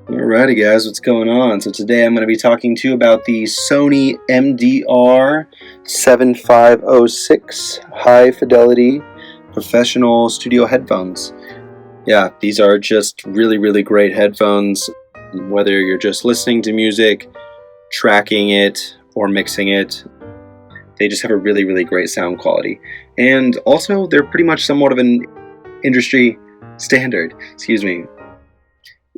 Alrighty guys, what's going on? So today I'm going to be talking to you about the Sony MDR7506 high fidelity professional studio headphones. Yeah, these are just really great headphones, whether you're just listening to music, tracking it, or mixing it. They just have a really great sound quality. And also they're pretty much somewhat of an industry standard,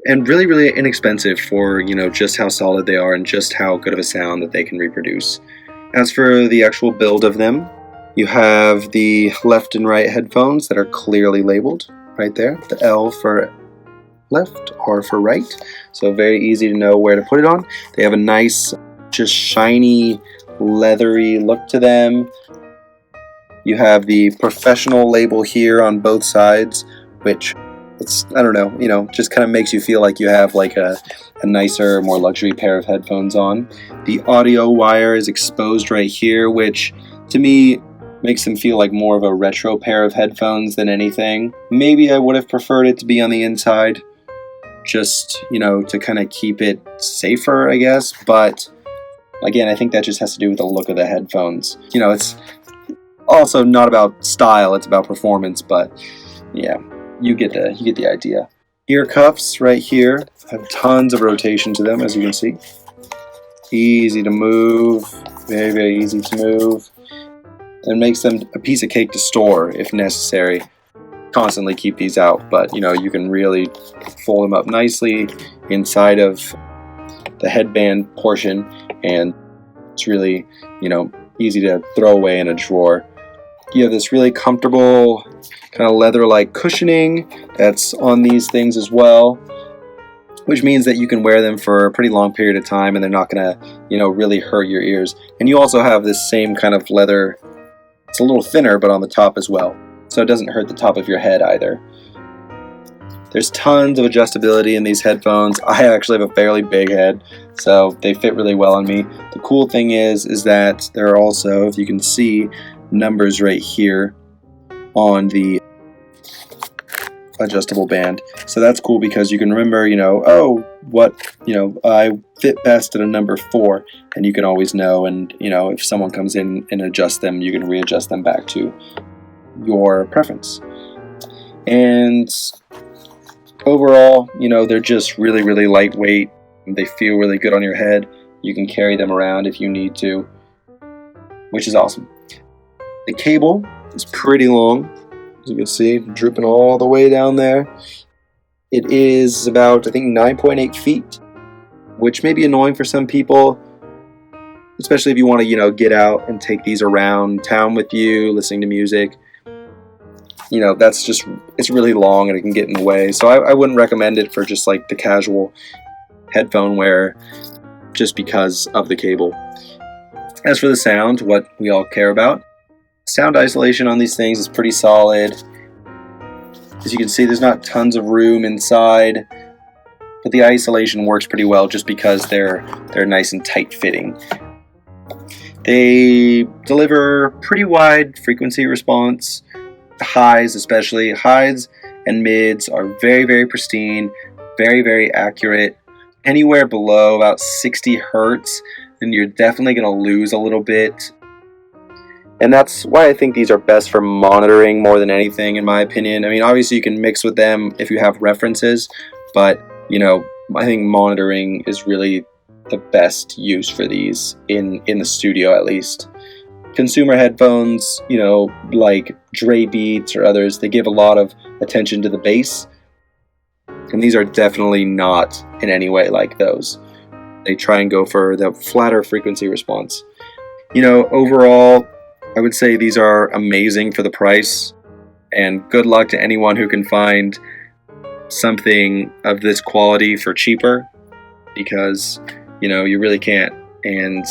and really inexpensive for, just how solid they are and just how good of a sound that they can reproduce. As for the actual build of them, you have the left and right headphones that are clearly labeled right there. The L for left, R for right, so very easy to know where to put it on. They have a nice, just shiny, leathery look to them. You have the professional label here on both sides, which I don't know, just kind of makes you feel like you have like a nicer, more luxury pair of headphones on. The audio wire is exposed right here, which to me makes them feel like more of a retro pair of headphones than anything. Maybe I would have preferred it to be on the inside, just, to kind of keep it safer, I guess. But again, I think that just has to do with the look of the headphones. It's also not about style, it's about performance, but yeah. You get the idea. Ear cuffs right here have tons of rotation to them, as you can see. Easy to move, very easy to move. And makes them a piece of cake to store if necessary. Constantly keep these out, but you can really fold them up nicely inside of the headband portion, and it's really, easy to throw away in a drawer. You have this really comfortable kind of leather-like cushioning that's on these things as well, which means that you can wear them for a pretty long period of time and they're not going to, really hurt your ears. And you also have this same kind of leather, it's a little thinner, but on the top as well, so it doesn't hurt the top of your head either. There's tons of adjustability in these headphones. I actually have a fairly big head, so they fit really well on me. The cool thing is that there are also, if you can see, numbers right here on the adjustable band. So that's cool because you can remember, I fit best at a number 4, and you can always know, and if someone comes in and adjusts them, you can readjust them back to your preference. And overall, they're just really lightweight. They feel really good on your head. You can carry them around if you need to, which is awesome. The cable is pretty long, as you can see, drooping all the way down there. It is about, I think, 9.8 feet, which may be annoying for some people, especially if you want to, get out and take these around town with you, listening to music. It's really long and it can get in the way. So I wouldn't recommend it for just like the casual headphone wear, just because of the cable. As for the sound, what we all care about, sound isolation on these things is pretty solid. As you can see, there's not tons of room inside, but the isolation works pretty well just because they're nice and tight fitting. They deliver pretty wide frequency response. Highs especially. Highs and mids are very pristine, very accurate. Anywhere below about 60 hertz, and you're definitely going to lose a little bit. And that's why I think these are best for monitoring more than anything, in my opinion. I mean, obviously you can mix with them if you have references, but, I think monitoring is really the best use for these in the studio, at least. Consumer headphones, like Dre Beats or others, they give a lot of attention to the bass, and these are definitely not in any way like those. They try and go for the flatter frequency response. Overall, I would say these are amazing for the price, and good luck to anyone who can find something of this quality for cheaper, because you really can't. And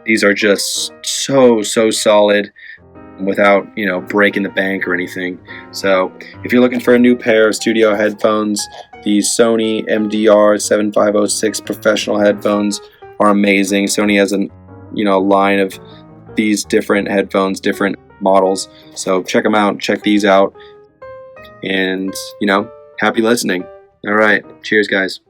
these are just so solid without breaking the bank or anything. So if you're looking for a new pair of studio headphones, the Sony MDR7506 professional headphones are amazing. Sony has a line of these different headphones, different models, so check them out, check these out, and happy listening. All right, cheers guys.